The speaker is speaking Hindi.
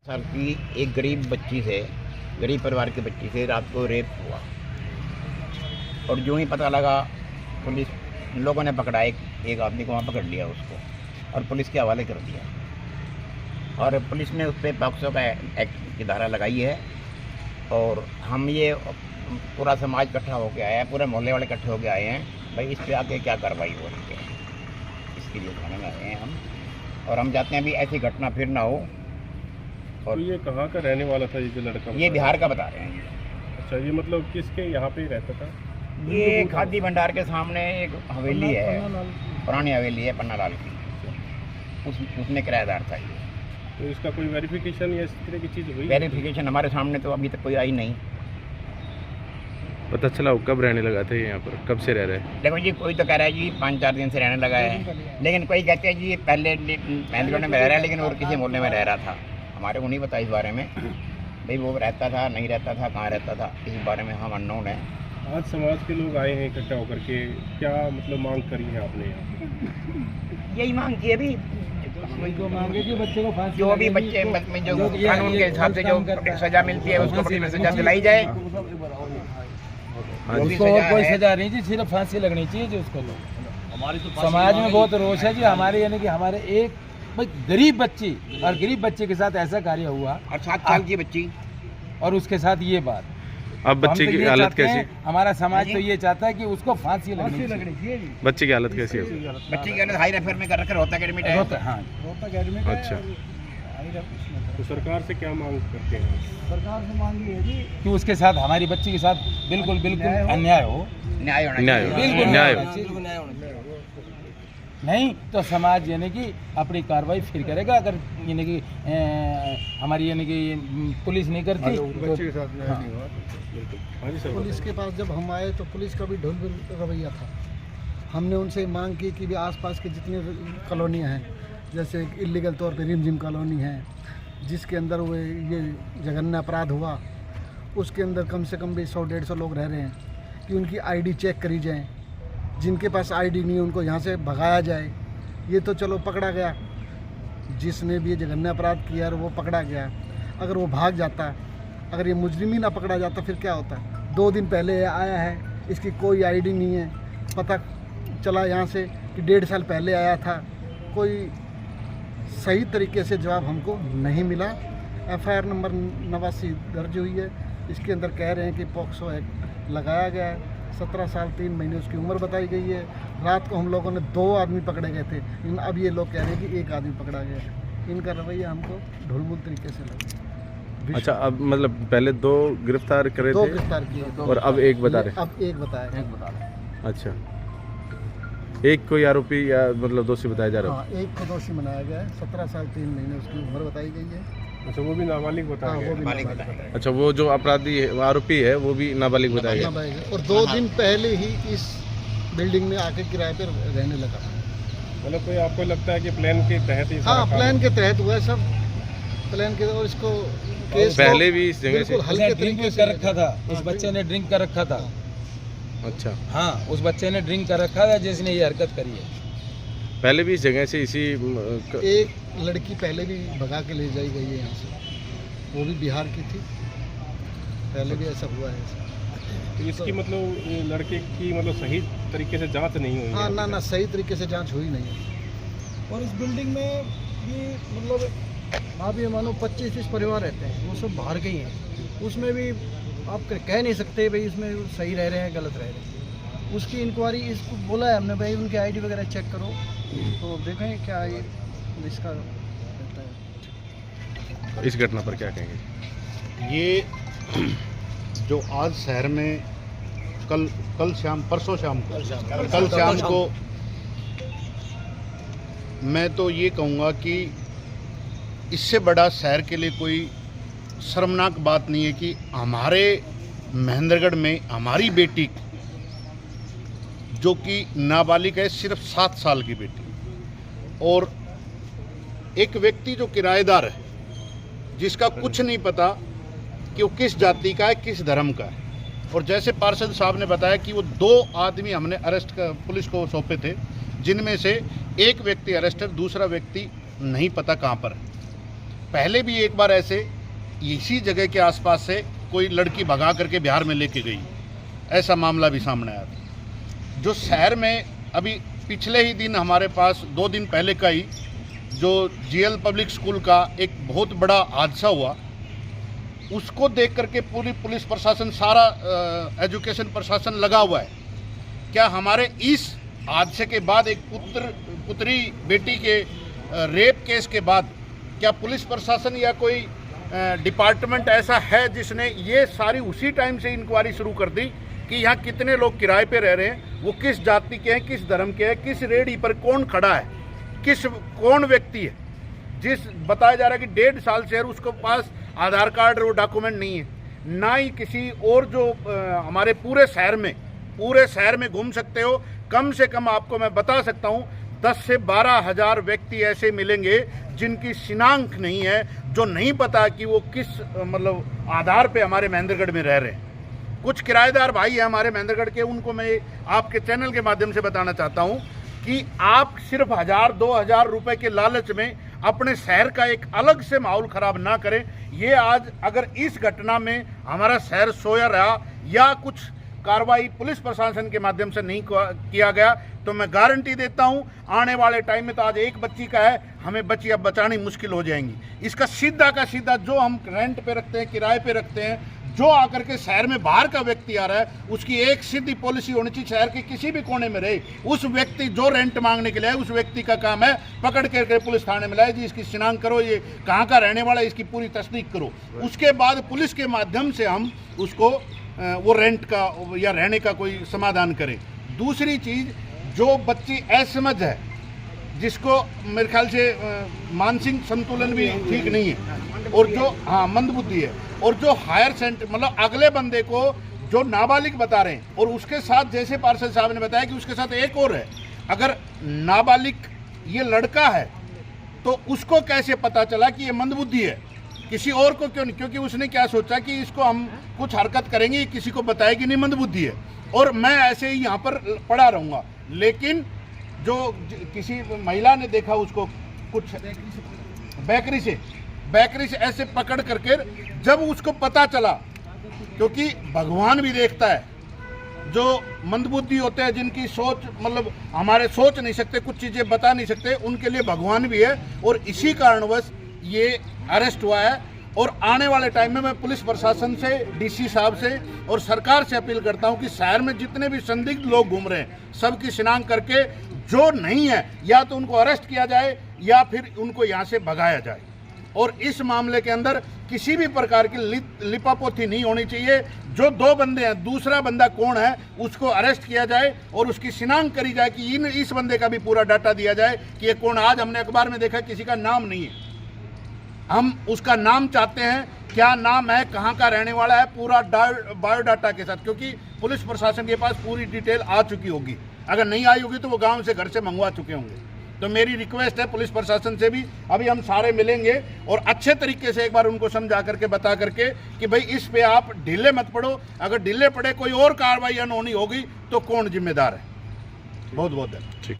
साल की एक गरीब परिवार की बच्ची से रात को रेप हुआ और जो ही पता लगा पुलिस लोगों ने पकड़ा, एक आदमी को वहाँ पकड़ लिया उसको और पुलिस के हवाले कर दिया और पुलिस ने उस पर पॉक्सो का एक्ट की धारा लगाई है। और हम ये पूरा समाज इकट्ठा होकर आया है, पूरे मोहल्ले वाले इकट्ठे होकर आए हैं भाई इस पर आके क्या कार्रवाई हो रही है, इसके लिए थाने में आए हैं हम। और हम चाहते हैं भी ऐसी घटना फिर ना हो। और ये कहाँ का रहने वाला था ये जो लड़का? ये बिहार का बता रहे हैं। अच्छा, ये मतलब किसके यहाँ पे रहता था? ये खादी भंडार के सामने एक हवेली है, पुरानी हवेली है पन्ना लाल की, उसमें किराएदार था ये। तो इसका कोई वेरिफिकेशन या इस तरह की चीज़ हुई? वेरिफिकेशन हमारे सामने तो अभी तक कोई आई नहीं। पता चला कब रहने लगा था यहाँ पर, कब से रह रहे हैं? देखो जी, कोई तो कह रहा है जी 5-4 दिन से रहने लगा है, लेकिन कोई कहते हैं जी पहले महेंद्रगढ़ में रह रहा है लेकिन और किसी मोहल्ले में रह रहा था। हमारे को नहीं पता इस बारे में भाई वो रहता था नहीं रहता था, कहाँ रहता था, इस बारे में हम अननोन है। आज समाज के लोग आए हैं इकट्ठा होकर के, क्या मतलब मांग करी है आपने यहाँ? यही मांग की अभी जो मांगे कि बच्चे को फांसी जो भी बच्चे में जो कानून के हिसाब से जो सजा मिलती है उसको बड़ी सजा दिलाई जाए। उसको और कोई सजा नहीं थी, सिर्फ फांसी लगनी चाहिए जी उसको। हमारी तो समाज में बहुत रोष है जी हमारे, यानी कि हमारे एक गरीब बच्ची और गरीब बच्चे के साथ ऐसा कार्य हुआ और 7 साल की बच्ची और उसके साथ ये बात। अब बच्चे की हालत कैसी? हमारा समाज तो ये चाहता है कि उसको फांसी लगनी चाहिए। बच्चे की हालत कैसी है? बच्ची की हालत हाई रेफर में कर रखा रोहतक एडमिट है। रोहतक एडमिट है। अच्छा, तो सरकार से क्या मांग करते हैं? सरकार से मांगी है जी कि उसके साथ, हमारी बच्ची के साथ बिल्कुल अन्याय हो, न्याय होना न्याय चाहिए। हो, न्याय हो। नहीं तो समाज यानी कि अपनी कार्रवाई फिर करेगा। अगर यानी कि हमारी यानी कि पुलिस नहीं करती तो बच्चे के साथ न्याय नहीं हुआ। बिल्कुल। हाँ जी सर। पुलिस के पास जब हम आए तो पुलिस का भी ढोल रवैया था। हमने उनसे मांग की कि भी आसपास के जितनी कॉलोनियाँ हैं, जैसे इलीगल तौर पे रिमझिम कॉलोनी है जिसके अंदर वो ये जघन्य अपराध हुआ, उसके अंदर कम से कम भी 100-150 लोग रह रहे हैं, कि उनकी आईडी चेक करी जाए। जिनके पास आईडी नहीं है उनको यहाँ से भगाया जाए। ये तो चलो पकड़ा गया, जिसने भी ये जघन्य अपराध किया और वो पकड़ा गया। अगर वो भाग जाता, अगर ये मुजरिम ही ना पकड़ा जाता फिर क्या होता? 2 दिन पहले आया है, इसकी कोई आईडी नहीं है, पता चला यहाँ से कि 1.5 साल पहले आया था। कोई सही तरीके से जवाब हमको नहीं मिला। FIR नंबर 89 दर्ज हुई है, इसके अंदर कह रहे हैं कि पॉक्सो एक्ट लगाया गया है। 17 साल 3 महीने उसकी उम्र बताई गई है। रात को हम लोगों ने 2 आदमी पकड़े गए थे, लेकिन अब ये लोग कह रहे हैं कि 1 आदमी पकड़ा गया है। इनका रवैया हमको ढुलमुल तरीके से लगा। अच्छा, अब मतलब पहले 2 गिरफ्तार करे 2 थे गिरफ्तार किए और अब 1 बता रहे? अब 1 बताया। अच्छा, एक कोई आरोपी या मतलब दोषी बताया जा रहा है? हाँ, 1 को दोषी बनाया गया है। 17 साल 3 महीने उसकी उम्र बताई गई है। अच्छा, वो भी नाबालिग बताया गया? वो भी नाबालिग है। अच्छा, वो जो अपराधी है, आरोपी है, वो भी नाबालिग बताया गया? और 2 दिन पहले ही इस बिल्डिंग में आके किराए पर रहने लगा। मतलब कोई आपको लगता है कि प्लान के तहत ही? हाँ, प्लान के तहत हुआ है सब, प्लान के। और इसको केस पहले भी इस जगह से हल्के ड्रिंक तरीके कर रखा था। उस बच्चे ने ड्रिंक कर रखा था। अच्छा, हाँ, उस बच्चे ने ड्रिंक कर रखा था जिसने ये हरकत करी है। पहले भी इस जगह से इसी एक लड़की पहले भी भगा के ले जाई गई है यहाँ से, वो भी बिहार की थी। पहले भी ऐसा हुआ है। तो इसकी मतलब लड़के की मतलब सही तरीके से जांच नहीं हुई? हाँ, ना सही तरीके से जांच हुई नहीं है। और इस बिल्डिंग में भी मतलब अभी मानो 25-30 परिवार रहते हैं, वो सब बाहर के ही हैं। उसमें भी आप कह नहीं सकते भाई इसमें सही रह रहे हैं गलत रह रहे हैं। उसकी इंक्वायरी इसको बोला है हमने, भाई उनकी आईडी वगैरह चेक करो तो देखें क्या ये इसका रहता है। इस घटना पर क्या कहेंगे? ये जो आज शहर में कल शाम को मैं तो ये कहूँगा कि इससे बड़ा शहर के लिए कोई शर्मनाक बात नहीं है कि हमारे महेंद्रगढ़ में हमारी बेटी जो कि नाबालिग है, सिर्फ 7 साल की बेटी, और एक व्यक्ति जो किराएदार है जिसका कुछ नहीं पता कि वो किस जाति का है, किस धर्म का है, और जैसे पार्षद साहब ने बताया कि वो 2 आदमी हमने पुलिस को सौंपे थे, जिनमें से एक व्यक्ति अरेस्ट है, दूसरा व्यक्ति नहीं पता कहाँ पर है। पहले भी एक बार ऐसे इसी जगह के आसपास से कोई लड़की भगा करके बिहार में लेके गई, ऐसा मामला भी सामने आया था। जो शहर में अभी पिछले ही दिन हमारे पास 2 दिन पहले का ही जो जीएल पब्लिक स्कूल का एक बहुत बड़ा हादसा हुआ, उसको देख करके पूरी पुलिस प्रशासन, सारा एजुकेशन प्रशासन लगा हुआ है। क्या हमारे इस हादसे के बाद एक पुत्री बेटी के रेप केस के बाद क्या पुलिस प्रशासन या कोई डिपार्टमेंट ऐसा है जिसने ये सारी उसी टाइम से इंक्वायरी शुरू कर दी कि यहाँ कितने लोग किराए पे रह रहे हैं, वो किस जाति के हैं, किस धर्म के हैं, किस रेहड़ी पर कौन खड़ा है, कौन व्यक्ति है, जिस बताया जा रहा है कि 1.5 साल से उसको पास आधार कार्ड और डॉक्यूमेंट नहीं है, ना ही किसी और जो हमारे पूरे शहर में घूम सकते हो। कम से कम आपको मैं बता सकता हूँ 10 से 12 हज़ार व्यक्ति ऐसे मिलेंगे जिनकी शिनाख्त नहीं है, जो नहीं पता कि वो किस मतलब आधार पे हमारे महेंद्रगढ़ में रह रहे हैं। कुछ किराएदार भाई हैं हमारे महेंद्रगढ़ के, उनको मैं आपके चैनल के माध्यम से बताना चाहता हूँ कि आप सिर्फ 1000-2000 रुपए के लालच में अपने शहर का एक अलग से माहौल खराब ना करें। ये आज अगर इस घटना में हमारा शहर सोया रहा या कुछ कार्रवाई पुलिस प्रशासन के माध्यम से नहीं किया गया तो मैं गारंटी देता हूं आने वाले टाइम में, तो आज एक बच्ची का है, हमें बच्ची अब बचानी मुश्किल हो जाएंगी। इसका सीधा का सीधा जो हम रेंट पे रखते हैं, किराए पे रखते हैं, जो आकर के शहर में बाहर का व्यक्ति आ रहा है, उसकी एक सीधी पॉलिसी होनी चाहिए, शहर के किसी भी कोने में रहे, उस व्यक्ति जो रेंट मांगने के लिए है, उस व्यक्ति का काम है पकड़ करके पुलिस थाने में लाए जी, इसकी शिनाख्त करो, ये कहाँ का रहने वाला है, इसकी पूरी तस्दीक करो। उसके बाद पुलिस के माध्यम से हम उसको वो रेंट का या रहने का कोई समाधान करें। दूसरी चीज़, जो बच्ची असमझ है, जिसको मेरे ख्याल से मानसिक संतुलन भी ठीक नहीं है, और जो मंदबुद्धि है, और जो हायर सेंटर मतलब अगले बंदे को जो नाबालिग बता रहे हैं, और उसके साथ जैसे पार्षद साहब ने बताया कि उसके साथ एक और है, अगर नाबालिग ये लड़का है तो उसको कैसे पता चला कि ये मंदबुद्धि है, किसी और को क्यों नहीं? क्योंकि उसने क्या सोचा कि इसको हम कुछ हरकत करेंगे, किसी को बताएगी नहीं, मंदबुद्धि है और मैं ऐसे ही यहाँ पर पड़ा रहूँगा। लेकिन जो किसी महिला ने देखा उसको कुछ बेकरी से ऐसे पकड़ करके, जब उसको पता चला, क्योंकि भगवान भी देखता है, जो मंदबुद्धि होते हैं, जिनकी सोच मतलब हमारे सोच नहीं सकते, कुछ चीज़ें बता नहीं सकते, उनके लिए भगवान भी है, और इसी कारणवश ये अरेस्ट हुआ है। और आने वाले टाइम में मैं पुलिस प्रशासन से, डीसी साहब से और सरकार से अपील करता हूं कि शहर में जितने भी संदिग्ध लोग घूम रहे हैं, सबकी शिनाख्त करके जो नहीं है या तो उनको अरेस्ट किया जाए या फिर उनको यहाँ से भगाया जाए। और इस मामले के अंदर किसी भी प्रकार की लिपापोती नहीं होनी चाहिए। जो 2 बंदे हैं, दूसरा बंदा कौन है उसको अरेस्ट किया जाए और उसकी शिनाख्त करी जाए कि इस बंदे का भी पूरा डाटा दिया जाए कि ये कौन। आज हमने अखबार में देखा किसी का नाम नहीं है, हम उसका नाम चाहते हैं, क्या नाम है, कहाँ का रहने वाला है, पूरा बायोडाटा के साथ, क्योंकि पुलिस प्रशासन के पास पूरी डिटेल आ चुकी होगी। अगर नहीं आई होगी तो वो गांव से, घर से मंगवा चुके होंगे। तो मेरी रिक्वेस्ट है पुलिस प्रशासन से भी, अभी हम सारे मिलेंगे और अच्छे तरीके से एक बार उनको समझा करके, बता करके कि भाई इस पे आप ढीले मत पड़ो, अगर ढीले पड़े कोई और कार्रवाई अनहोनी होगी तो कौन जिम्मेदार है। बहुत बहुत धन्यवाद।